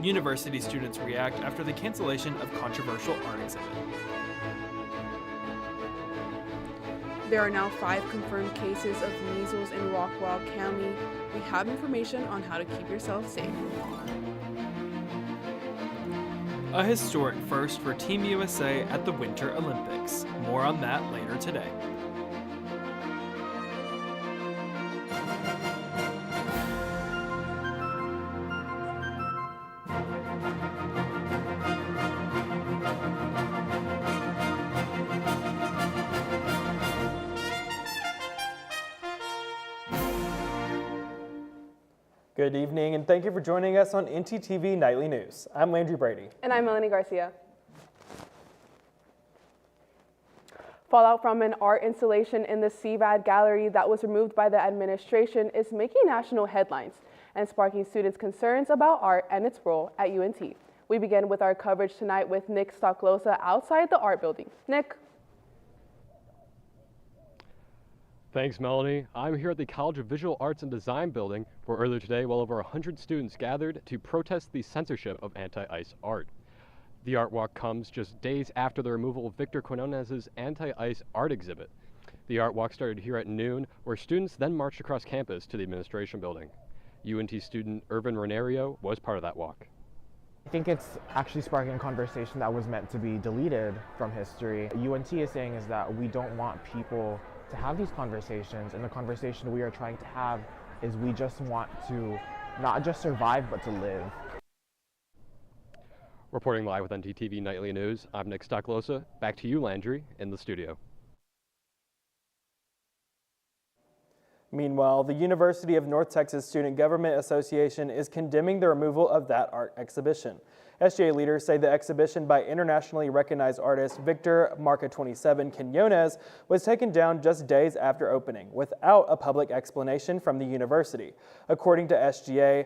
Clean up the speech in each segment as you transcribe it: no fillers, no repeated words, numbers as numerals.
University students react after the cancellation of controversial art exhibit. There are now 5 confirmed cases of measles in Rockwall County. We have information on how to keep yourself safe. A historic first for Team USA at the Winter Olympics. More on that later today. Good evening, and thank you for joining us on NTTV Nightly News. I'm Landry Brady. And I'm Melanie Garcia. Fallout from an art installation in the CVAD gallery that was removed by the administration is making national headlines and sparking students' concerns about art and its role at UNT. We begin with our coverage tonight with Nick Stocklosa outside the art building. Nick. Thanks, Melanie. I'm here at the College of Visual Arts and Design building, where earlier today, well over 100 students gathered to protest the censorship of anti-ICE art. The art walk comes just days after the removal of Victor Quinones's anti-ICE art exhibit. The art walk started here at noon, where students then marched across campus to the administration building. UNT student Irvin Renario was part of that walk. I think it's actually sparking a conversation that was meant to be deleted from history. UNT is saying is that we don't want people to have these conversations, and the conversation we are trying to have is we just want to not just survive, but to live. Reporting live with NTTV Nightly News, I'm Nick Stocklosa. Back to you, Landry, in the studio. Meanwhile, the University of North Texas Student Government Association is condemning the removal of that art exhibition. SGA leaders say the exhibition by internationally recognized artist Victor Marca 27 Quinones was taken down just days after opening without a public explanation from the university. According to SGA,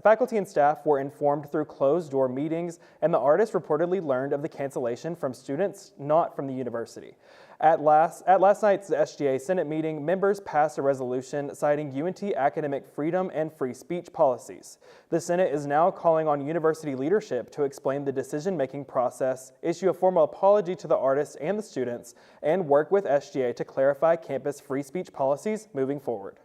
faculty and staff were informed through closed-door meetings, and the artist reportedly learned of the cancellation from students, not from the university. At last night's SGA Senate meeting, members passed a resolution citing UNT academic freedom and free speech policies. The Senate is now calling on university leadership to explain the decision-making process, issue a formal apology to the artists and the students, and work with SGA to clarify campus free speech policies moving forward.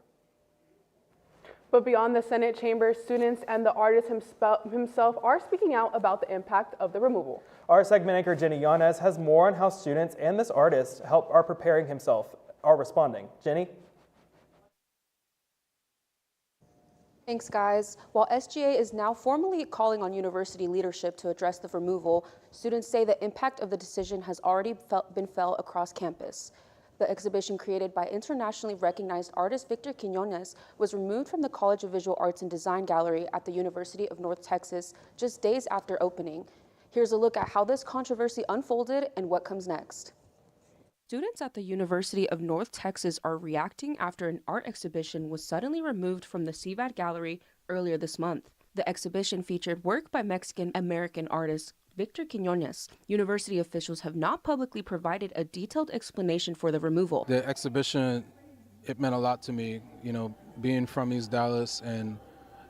But beyond the Senate chamber, students and the artist himself are speaking out about the impact of the removal. Our segment anchor Jenny Yanez has more on how students and this artist are responding. Jenny? Thanks, guys. While SGA is now formally calling on university leadership to address the removal, students say the impact of the decision has already been felt across campus. The exhibition created by internationally recognized artist Victor Quinones was removed from the College of Visual Arts and Design gallery at the University of North Texas just days after opening. Here's a look at how this controversy unfolded and what comes next. Students at the University of North Texas are reacting after an art exhibition was suddenly removed from the CVAD gallery earlier this month. The exhibition featured work by Mexican-American artist Victor Quinones. University officials have not publicly provided a detailed explanation for the removal. The exhibition, it meant a lot to me, being from East Dallas and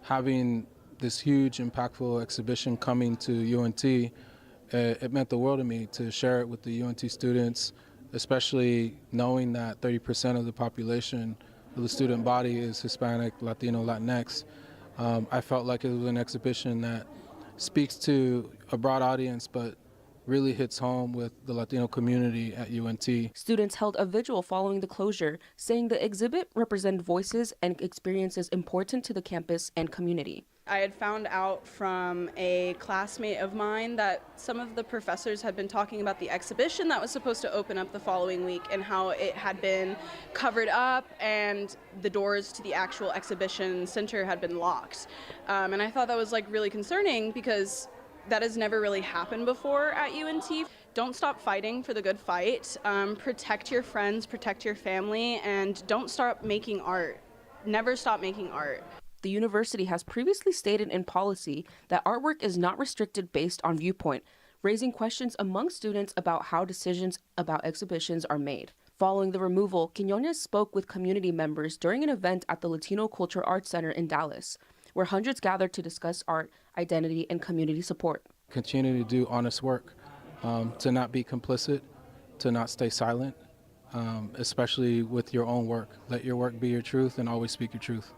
having this huge, impactful exhibition coming to UNT, it meant the world to me to share it with the UNT students, especially knowing that 30% of the population of the student body is Hispanic, Latino, Latinx. I felt like it was an exhibition that speaks to a broad audience, but really hits home with the Latino community at UNT. Students held a vigil following the closure, saying the exhibit represented voices and experiences important to the campus and community. I had found out from a classmate of mine that some of the professors had been talking about the exhibition that was supposed to open up the following week and how it had been covered up and the doors to the actual exhibition center had been locked. And I thought that was really concerning because that has never really happened before at UNT. Don't stop fighting for the good fight. Protect your friends, protect your family, and don't stop making art. Never stop making art. The university has previously stated in policy that artwork is not restricted based on viewpoint, raising questions among students about how decisions about exhibitions are made. Following the removal, Quinones spoke with community members during an event at the Latino Culture Arts Center in Dallas. where hundreds gathered to discuss art, identity, and community support. Continue to do honest work, to not be complicit, to not stay silent, especially with your own work. Let your work be your truth and always speak your truth.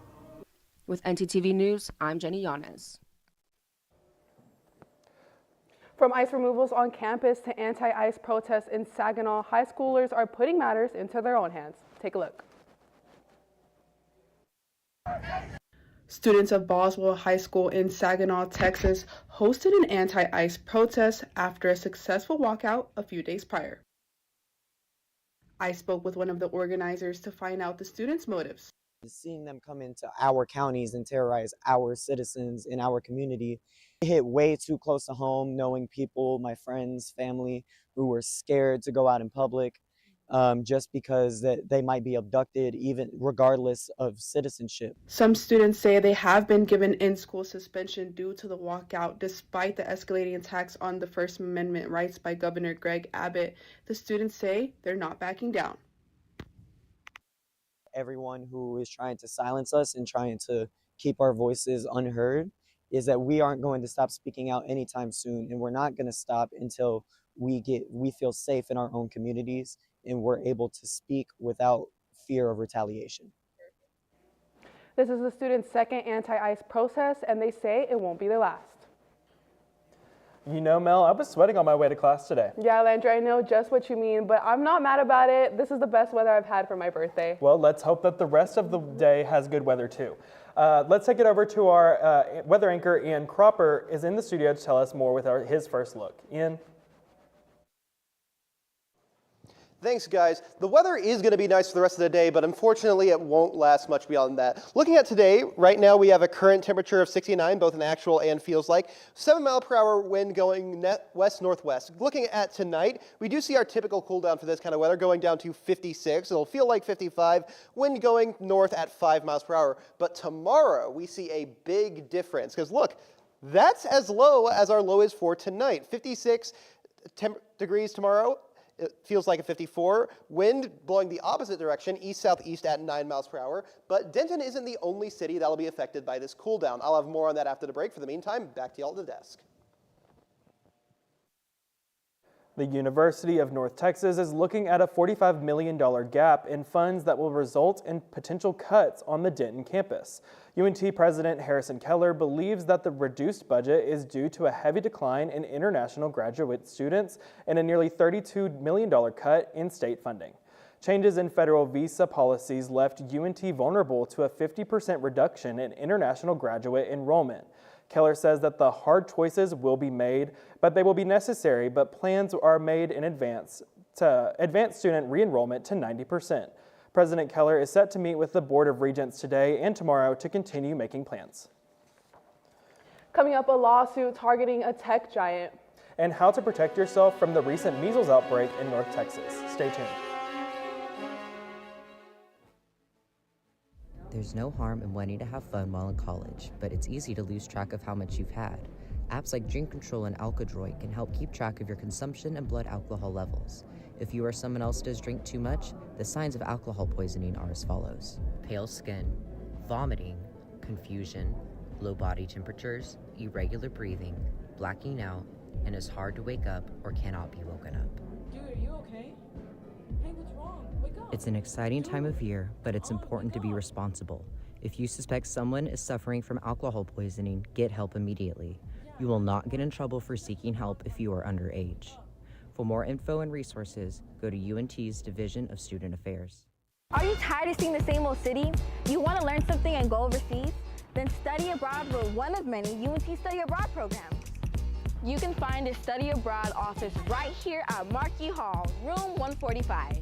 With NTTV News, I'm Jenny Yanez. From ice removals on campus to anti-ice protests in Saginaw, high schoolers are putting matters into their own hands. Take a look. Students of Boswell High School in Saginaw, Texas, hosted an anti-ice protest after a successful walkout a few days prior. I spoke with one of the organizers to find out the students' motives. Seeing them come into our counties and terrorize our citizens in our community, it hit way too close to home, knowing people, my friends, family, who were scared to go out in public just because that they might be abducted, even regardless of citizenship. Some students say they have been given in-school suspension due to the walkout, despite the escalating attacks on the First Amendment rights by Governor Greg Abbott. The students say they're not backing down. Everyone who is trying to silence us and trying to keep our voices unheard is that we aren't going to stop speaking out anytime soon, and we're not going to stop until we feel safe in our own communities and we're able to speak without fear of retaliation. This is the students' second anti-ice protest, and they say it won't be the last. You know, Mel, I was sweating on my way to class today. Yeah, Landry, I know just what you mean, but I'm not mad about it. This is the best weather I've had for my birthday. Well, let's hope that the rest of the day has good weather too. Let's take it over to our weather anchor, Ian Cropper, is in the studio to tell us more with his first look. Ian? Thanks, guys. The weather is going to be nice for the rest of the day, but unfortunately it won't last much beyond that. Looking at today, right now we have a current temperature of 69, both in actual and feels like. 7-mile-per-hour wind going west-northwest. Looking at tonight, we do see our typical cool down for this kind of weather going down to 56. It'll feel like 55. Wind going north at 5 miles per hour. But tomorrow we see a big difference because look, that's as low as our low is for tonight. 56 degrees tomorrow. It feels like a 54. Wind blowing the opposite direction, east-southeast at 9 miles per hour. But Denton isn't the only city that'll be affected by this cool down. I'll have more on that after the break. For the meantime, back to y'all at the desk. The University of North Texas is looking at a $45 million gap in funds that will result in potential cuts on the Denton campus. UNT President Harrison Keller believes that the reduced budget is due to a heavy decline in international graduate students and a nearly $32 million cut in state funding. Changes in federal visa policies left UNT vulnerable to a 50% reduction in international graduate enrollment. Keller says that the hard choices will be made, but they will be necessary, but plans are made in advance to advance student re-enrollment to 90%. President Keller is set to meet with the Board of Regents today and tomorrow to continue making plans. Coming up, a lawsuit targeting a tech giant. And how to protect yourself from the recent measles outbreak in North Texas. Stay tuned. There's no harm in wanting to have fun while in college, but it's easy to lose track of how much you've had. Apps like Drink Control and Alkadroit can help keep track of your consumption and blood alcohol levels. If you or someone else does drink too much, the signs of alcohol poisoning are as follows: pale skin, vomiting, confusion, low body temperatures, irregular breathing, blacking out, and is hard to wake up or cannot be woken up. Dude, are you okay? Hey, what's wrong? Wake up. It's an exciting time of year, but it's important to be responsible. If you suspect someone is suffering from alcohol poisoning, get help immediately. You will not get in trouble for seeking help if you are underage. For more info and resources, go to UNT's Division of Student Affairs. Are you tired of seeing the same old city? You want to learn something and go overseas? Then study abroad with one of many UNT Study Abroad programs. You can find a Study Abroad office right here at Markey Hall, room 145.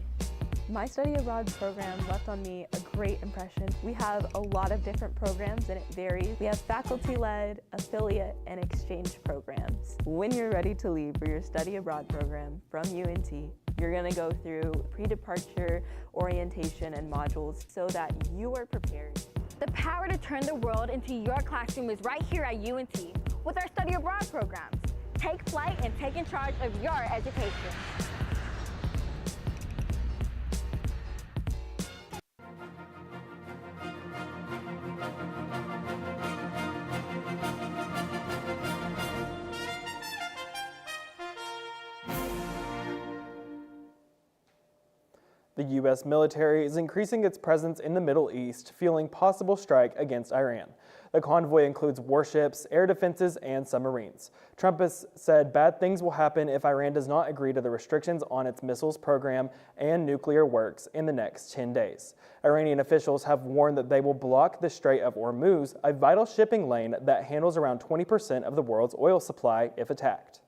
My Study Abroad program left on me a great impression. We have a lot of different programs and it varies. We have faculty-led, affiliate, and exchange programs. When you're ready to leave for your Study Abroad program from UNT, you're gonna go through pre-departure orientation and modules so that you are prepared. The power to turn the world into your classroom is right here at UNT with our Study Abroad programs. Take flight and take in charge of your education. The U.S. military is increasing its presence in the Middle East, fueling possible strike against Iran. The convoy includes warships, air defenses, and submarines. Trump has said bad things will happen if Iran does not agree to the restrictions on its missiles program and nuclear works in the next 10 days. Iranian officials have warned that they will block the Strait of Hormuz, a vital shipping lane that handles around 20% of the world's oil supply, if attacked.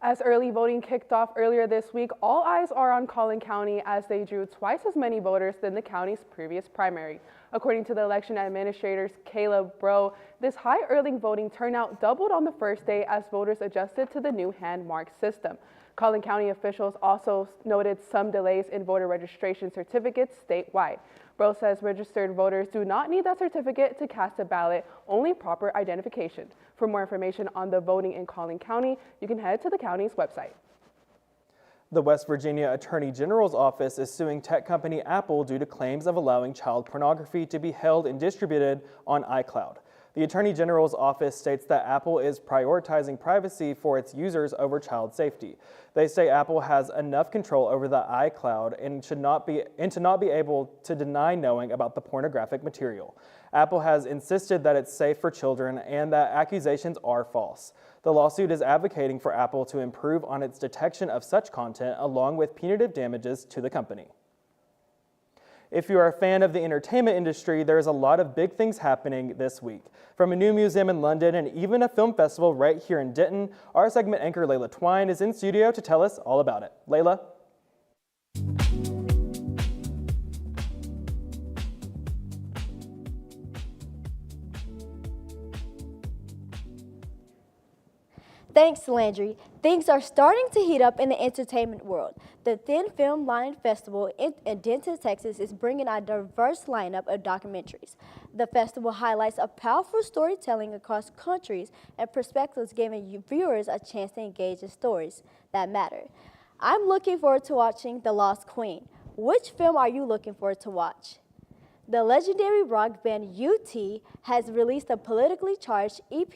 As early voting kicked off earlier this week, all eyes are on Collin County as they drew twice as many voters than the county's previous primary. According to the election administrators Caleb Bro, this high early voting turnout doubled on the first day as voters adjusted to the new hand-marked system. Collin County officials also noted some delays in voter registration certificates statewide. Bro says registered voters do not need that certificate to cast a ballot, only proper identification. For more information on the voting in Collin County, you can head to the county's website. The West Virginia Attorney General's office is suing tech company Apple due to claims of allowing child pornography to be held and distributed on iCloud. The Attorney General's office states that Apple is prioritizing privacy for its users over child safety. They say Apple has enough control over the iCloud and to not be able to deny knowing about the pornographic material. Apple has insisted that it's safe for children and that accusations are false. The lawsuit is advocating for Apple to improve on its detection of such content along with punitive damages to the company. If you are a fan of the entertainment industry, there's a lot of big things happening this week. From a new museum in London and even a film festival right here in Denton, our segment anchor Layla Twine is in studio to tell us all about it. Layla? Thanks, Landry. Things are starting to heat up in the entertainment world. The Thin Film Line Festival in Denton, Texas is bringing a diverse lineup of documentaries. The festival highlights a powerful storytelling across countries and perspectives, giving viewers a chance to engage in stories that matter. I'm looking forward to watching The Lost Queen. Which film are you looking forward to watch? The legendary rock band UT has released a politically charged EP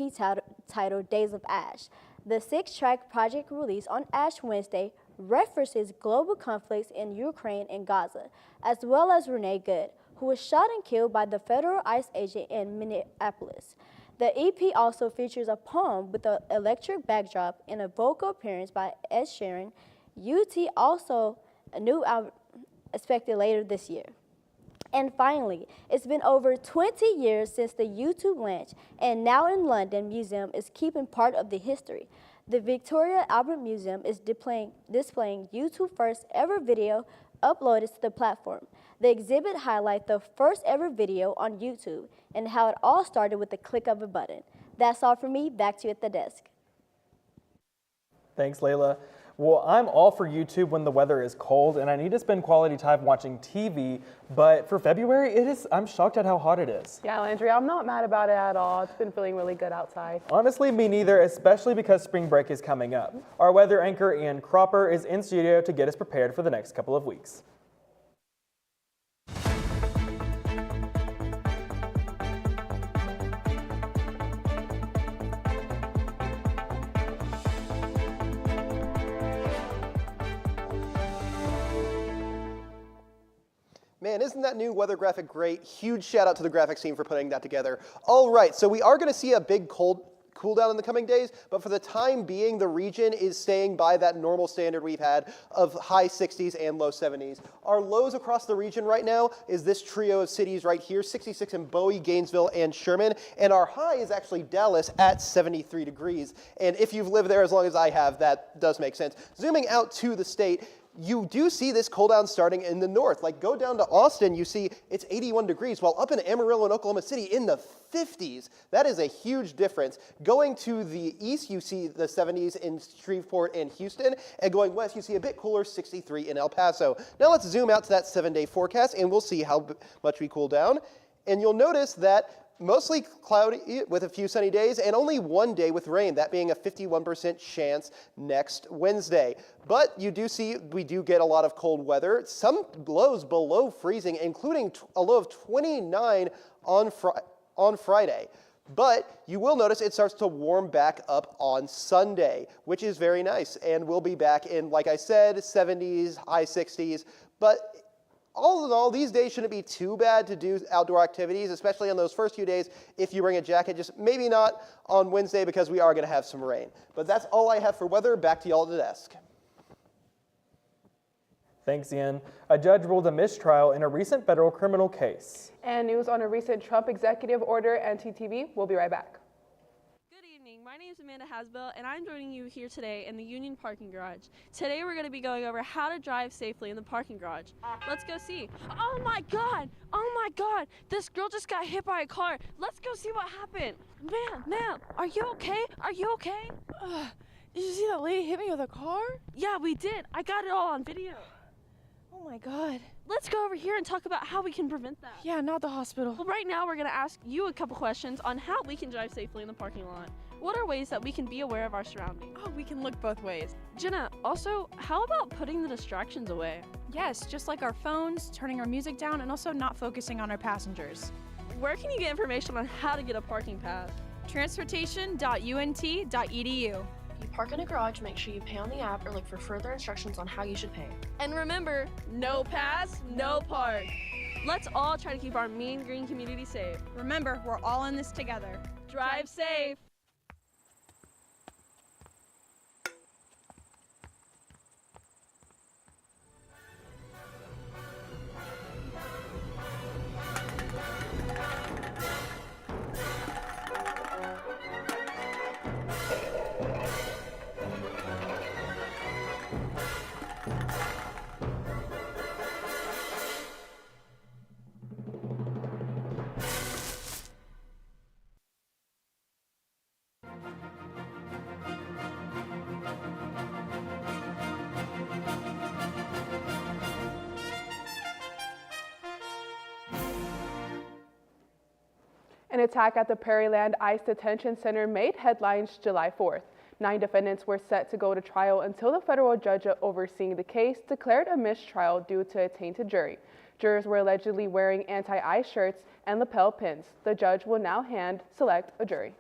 titled Days of Ash. The 6-track project released on Ash Wednesday references global conflicts in Ukraine and Gaza, as well as Renee Good, who was shot and killed by the federal ICE agent in Minneapolis. The EP also features a poem with an electric backdrop and a vocal appearance by Ed Sheeran. UT also a new album expected later this year. And finally, it's been over 20 years since the YouTube launch, and now in London Museum is keeping part of the history. The Victoria Albert Museum is displaying YouTube's first ever video uploaded to the platform. The exhibit highlights the first ever video on YouTube and how it all started with the click of a button. That's all from me. Back to you at the desk. Thanks, Layla. Well, I'm all for YouTube when the weather is cold and I need to spend quality time watching TV, but for February, I'm shocked at how hot it is. Yeah, Landry, I'm not mad about it at all. It's been feeling really good outside. Honestly, me neither, especially because spring break is coming up. Our weather anchor, Ian Cropper, is in studio to get us prepared for the next couple of weeks. Man, isn't that new weather graphic great? Huge shout out to the graphics team for putting that together. All right, so we are going to see a big cool down in the coming days, but for the time being, the region is staying by that normal standard we've had of high 60s and low 70s. Our lows across the region right now is this trio of cities right here, 66 in Bowie, Gainesville, and Sherman, and our high is actually Dallas at 73 degrees. And if you've lived there as long as I have, that does make sense. Zooming out to the state, you do see this cool down starting in the north. Like go down to Austin, you see it's 81 degrees, while up in Amarillo and Oklahoma City in the 50s. That is a huge difference. Going to the east, you see the 70s in Shreveport and Houston, and going west, you see a bit cooler, 63 in El Paso. Now let's zoom out to that 7-day forecast, and we'll see how much we cool down. And you'll notice that mostly cloudy with a few sunny days and only one day with rain, that being a 51% chance next Wednesday. But you do see we do get a lot of cold weather, some lows below freezing, including a low of 29 on Friday. But you will notice it starts to warm back up on Sunday, which is very nice. And we'll be back in, like I said, 70s, high 60s. But all in all, these days shouldn't be too bad to do outdoor activities, especially on those first few days if you bring a jacket. Just maybe not on Wednesday because we are going to have some rain. But that's all I have for weather. Back to y'all at the desk. Thanks, Ian. A judge ruled a mistrial in a recent federal criminal case. And news on a recent Trump executive order, NTTV. We'll be right back. Good evening. My name is Amanda Hasbell, and I'm joining you here today in the Union Parking Garage. Today we're going to be going over how to drive safely in the parking garage. Let's go see. Oh my God! Oh my God! This girl just got hit by a car. Let's go see what happened. Ma'am, are you okay? Are you okay? Did you see that lady hit me with a car? Yeah, we did. I got it all on video. Oh my God. Let's go over here and talk about how we can prevent that. Yeah, not the hospital. Well, right now we're going to ask you a couple questions on how we can drive safely in the parking lot. What are ways that we can be aware of our surroundings? Oh, we can look both ways. Jenna, also, how about putting the distractions away? Yes, just like our phones, turning our music down, and also not focusing on our passengers. Where can you get information on how to get a parking pass? Transportation.unt.edu. If you park in a garage, make sure you pay on the app or look for further instructions on how you should pay. And remember, no pass, no park. Let's all try to keep our Mean Green community safe. Remember, we're all in this together. Drive safe. An attack at the Pearland ICE Detention Center made headlines July 4th. 9 defendants were set to go to trial until the federal judge overseeing the case declared a mistrial due to a tainted jury. Jurors were allegedly wearing anti-ICE shirts and lapel pins. The judge will now select a jury.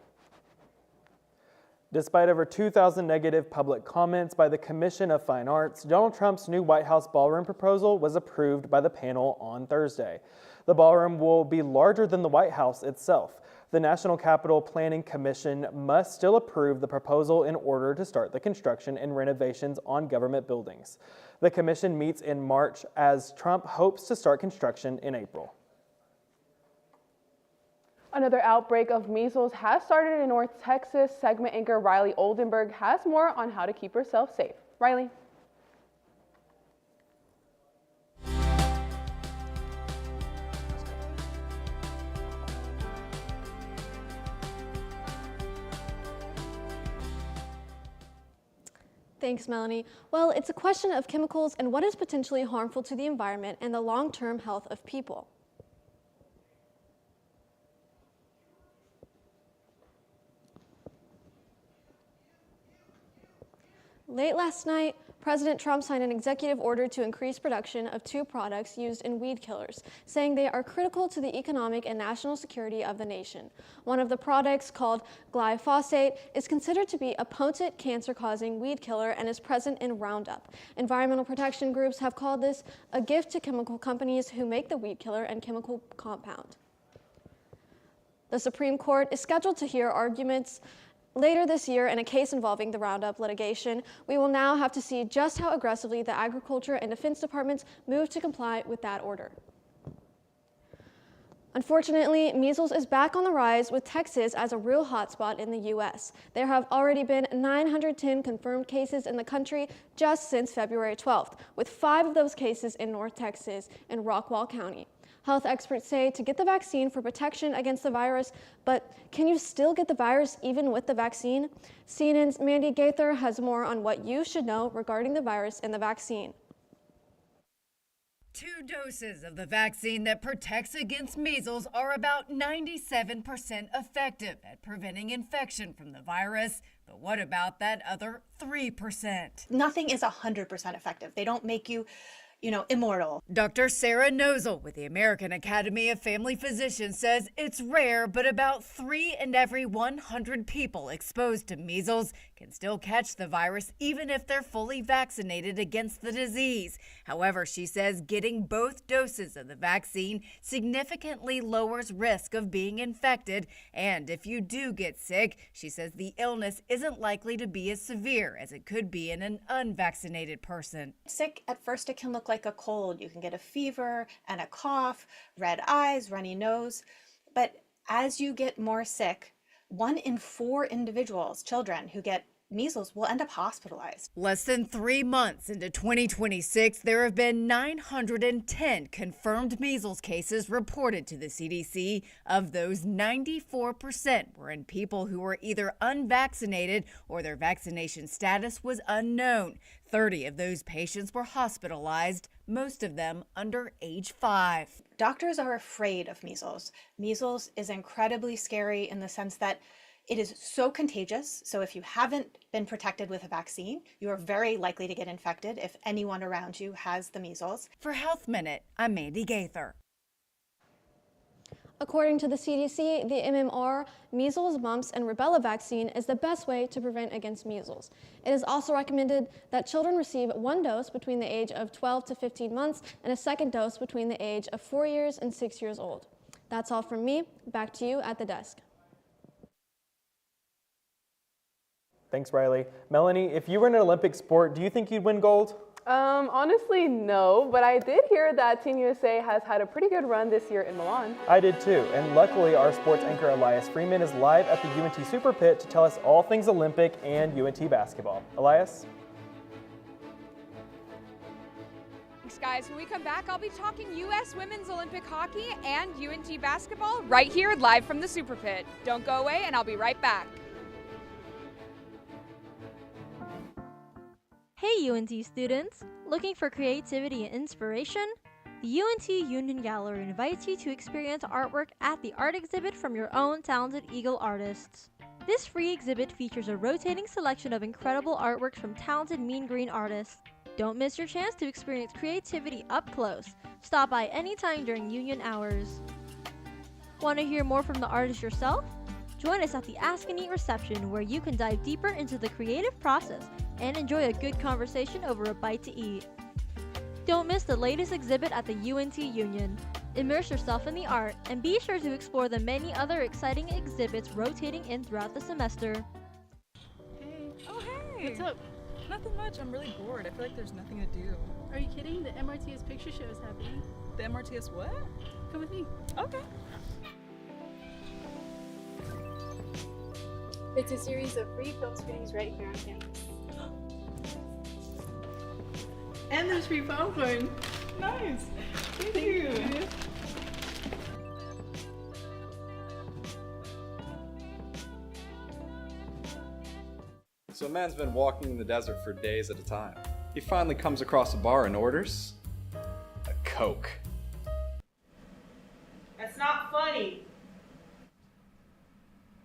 Despite over 2,000 negative public comments by the Commission of Fine Arts, Donald Trump's new White House ballroom proposal was approved by the panel on Thursday. The ballroom will be larger than the White House itself. The National Capital Planning Commission must still approve the proposal in order to start the construction and renovations on government buildings. The commission meets in March as Trump hopes to start construction in April. Another outbreak of measles has started in North Texas. Segment anchor Riley Oldenburg has more on how to keep herself safe. Riley. Thanks, Melanie. Well, it's a question of chemicals and what is potentially harmful to the environment and the long-term health of people. Late last night, President Trump signed an executive order to increase production of 2 products used in weed killers, saying they are critical to the economic and national security of the nation. One of the products, called glyphosate, is considered to be a potent cancer-causing weed killer and is present in Roundup. Environmental protection groups have called this a gift to chemical companies who make the weed killer and chemical compound. The Supreme Court is scheduled to hear arguments later this year in a case involving the Roundup litigation. We will now have to see just how aggressively the Agriculture and Defense Departments move to comply with that order. Unfortunately, measles is back on the rise, with Texas as a real hotspot in the U.S. There have already been 910 confirmed cases in the country just since February 12th, with 5 of those cases in North Texas in Rockwall County. Health experts say to get the vaccine for protection against the virus, but can you still get the virus even with the vaccine? CNN's Mandy Gaither has more on what you should know regarding the virus and the vaccine. 2 doses of the vaccine that protects against measles are about 97% effective at preventing infection from the virus. But what about that other 3%? Nothing is 100% effective. They don't make you immortal. Dr. Sarah Nozel with the American Academy of Family Physicians says it's rare, but about 3 in every 100 people exposed to measles can still catch the virus even if they're fully vaccinated against the disease. However, she says getting both doses of the vaccine significantly lowers risk of being infected, and if you do get sick, she says the illness isn't likely to be as severe as it could be in an unvaccinated person. Sick, at first it can look like a cold. You can get a fever and a cough, red eyes, runny nose. But as you get more sick, 1 in 4 individuals, children who get measles, will end up hospitalized. Less than 3 months into 2026, there have been 910 confirmed measles cases reported to the CDC. Of those, 94% were in people who were either unvaccinated or their vaccination status was unknown. 30 of those patients were hospitalized, most of them under age 5. Doctors are afraid of measles. Measles is incredibly scary in the sense that it is so contagious. So if you haven't been protected with a vaccine, you are very likely to get infected if anyone around you has the measles. For Health Minute, I'm Mandy Gaither. According to the CDC, the MMR, measles, mumps, and rubella vaccine is the best way to prevent against measles. It is also recommended that children receive 1 dose between the age of 12 to 15 months and a second dose between the age of 4 years and 6 years old. That's all from me. Back to you at the desk. Thanks, Riley. Melanie, if you were in an Olympic sport, do you think you'd win gold? Honestly, no, but I did hear that Team USA has had a pretty good run this year in Milan. I did too, and luckily our sports anchor Elias Freeman is live at the UNT Super Pit to tell us all things Olympic and UNT basketball. Elias? Thanks, guys. When we come back, I'll be talking U.S. Women's Olympic Hockey and UNT basketball right here live from the Super Pit. Don't go away, and I'll be right back. Hey UNT students! Looking for creativity and inspiration? The UNT Union Gallery invites you to experience artwork at the art exhibit from your own talented Eagle artists. This free exhibit features a rotating selection of incredible artworks from talented Mean Green artists. Don't miss your chance to experience creativity up close. Stop by anytime during union hours. Want to hear more from the artist yourself? Join us at the Ask and Eat reception, where you can dive deeper into the creative process and enjoy a good conversation over a bite to eat. Don't miss the latest exhibit at the UNT Union. Immerse yourself in the art and be sure to explore the many other exciting exhibits rotating in throughout the semester. Hey. Oh, hey. What's up? Nothing much. I'm really bored. I feel like there's nothing to do. Are you kidding? The MRTS picture show is happening. The MRTS what? Come with me. Okay. It's a series of free film screenings right here on campus. And there's free popcorn. Nice. Thank you. So a man's been walking in the desert for days at a time. He finally comes across a bar and orders a Coke. That's not funny.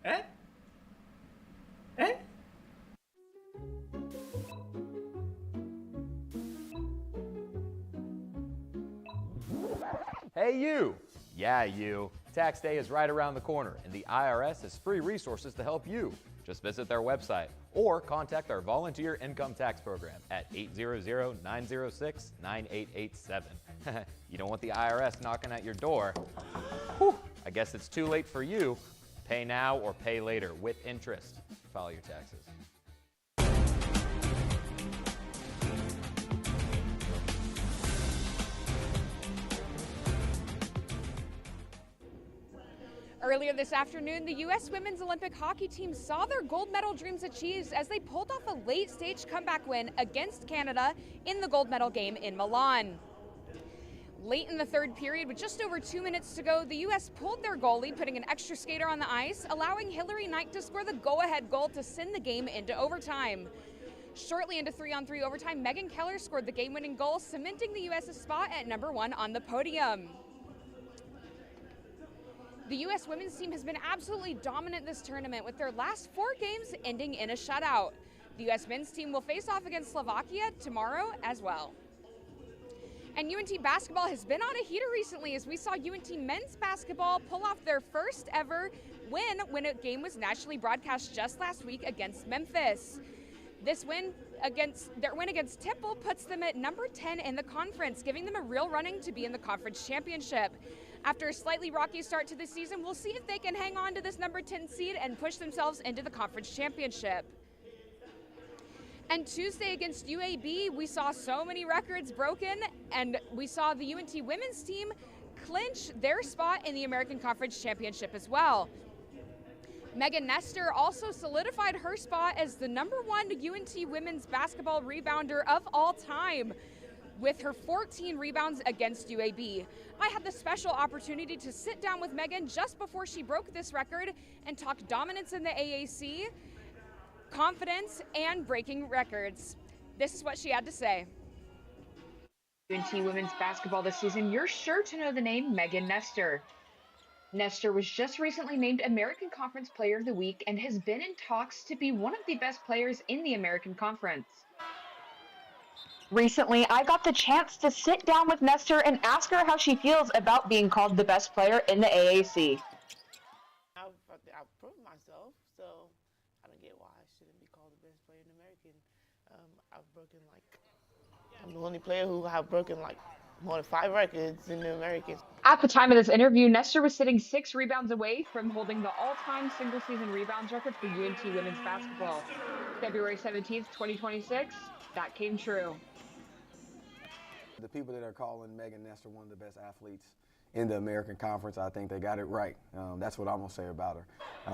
Eh? Eh? Hey you! Yeah, you. Tax day is right around the corner, and the IRS has free resources to help you. Just visit their website or contact our volunteer income tax program at 800-906-9887. You don't want the IRS knocking at your door. Whew, I guess it's too late for you. Pay now or pay later with interest. File your taxes. Earlier this afternoon, the U.S. Women's Olympic Hockey team saw their gold medal dreams achieved as they pulled off a late-stage comeback win against Canada in the gold medal game in Milan. Late in the third period, with just over 2 minutes to go, the U.S. pulled their goalie, putting an extra skater on the ice, allowing Hillary Knight to score the go-ahead goal to send the game into overtime. Shortly into 3-on-3 overtime, Megan Keller scored the game-winning goal, cementing the U.S.'s spot at number 1 on the podium. The U.S. women's team has been absolutely dominant this tournament, with their last 4 games ending in a shutout. The U.S. men's team will face off against Slovakia tomorrow as well. And UNT basketball has been on a heater recently as we saw UNT men's basketball pull off their first ever win when a game was nationally broadcast just last week against Memphis. This win against Temple puts them at number 10 in the conference, giving them a real running to be in the conference championship. After a slightly rocky start to the season, we'll see if they can hang on to this number 10 seed and push themselves into the conference championship. And Tuesday against UAB, we saw so many records broken, and we saw the UNT women's team clinch their spot in the American Conference Championship as well. Megan Nestor also solidified her spot as the number 1 UNT women's basketball rebounder of all time with her 14 rebounds against UAB. I had the special opportunity to sit down with Megan just before she broke this record and talk dominance in the AAC, confidence, and breaking records. This is what she had to say. UNT women's basketball this season, you're sure to know the name Megan Nestor. Nestor was just recently named American Conference Player of the Week and has been in talks to be one of the best players in the American Conference. Recently, I got the chance to sit down with Nestor and ask her how she feels about being called the best player in the AAC. I've proved myself, so I don't get why I shouldn't be called the best player in American. I'm the only player who have broken like more than 5 records in the Americans. At the time of this interview, Nestor was sitting 6 rebounds away from holding the all-time single-season rebounds record for UNT women's basketball. February 17th, 2026, that came true. The people that are calling Megan Nestor one of the best athletes in the American Conference, I think they got it right. That's what I'm going to say about her.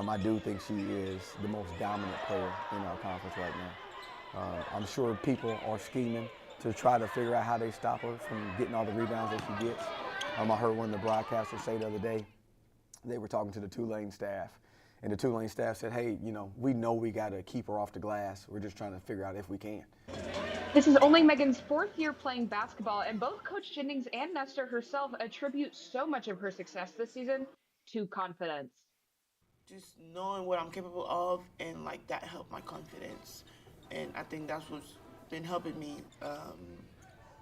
I do think she is the most dominant player in our conference right now. I'm sure people are scheming to try to figure out how they stop her from getting all the rebounds that she gets. I heard one of the broadcasters say the other day, they were talking to the Tulane staff, and the Tulane staff said, hey, we know we got to keep her off the glass. We're just trying to figure out if we can. This is only Megan's 4th year playing basketball, and both Coach Jennings and Nestor herself attribute so much of her success this season to confidence. Just knowing what I'm capable of, and like that helped my confidence. And I think that's what's been helping me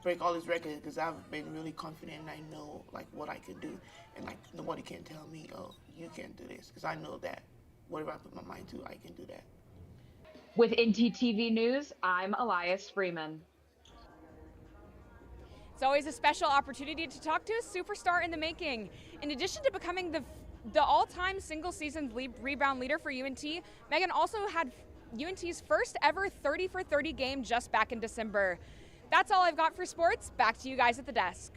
break all these records, because I've been really confident and I know like what I can do, and like nobody can tell me, oh, you can't do this, because I know that whatever I put my mind to, I can do that. With NTTV News, I'm Elias Freeman. It's always a special opportunity to talk to a superstar in the making. In addition to becoming the all-time single-season rebound leader for UNT, Megan also had UNT's first ever 30 for 30 game just back in December. That's all I've got for sports. Back to you guys at the desk.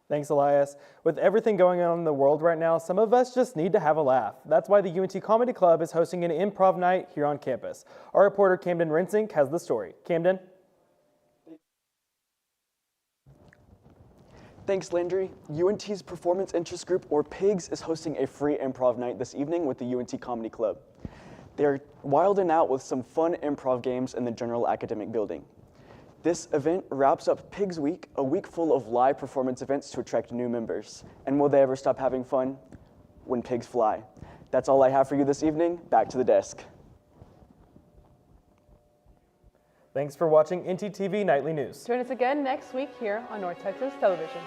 Thanks, Elias. With everything going on in the world right now, some of us just need to have a laugh. That's why the UNT Comedy Club is hosting an improv night here on campus. Our reporter Camden Rensink has the story. Camden? Thanks, Landry. UNT's Performance Interest Group, or PIGS, is hosting a free improv night this evening with the UNT Comedy Club. They're wilding out with some fun improv games in the General Academic Building. This event wraps up PIGS Week, a week full of live performance events to attract new members. And will they ever stop having fun? When pigs fly. That's all I have for you this evening. Back to the desk. Thanks for watching NTTV Nightly News. Join us again next week here on North Texas Television.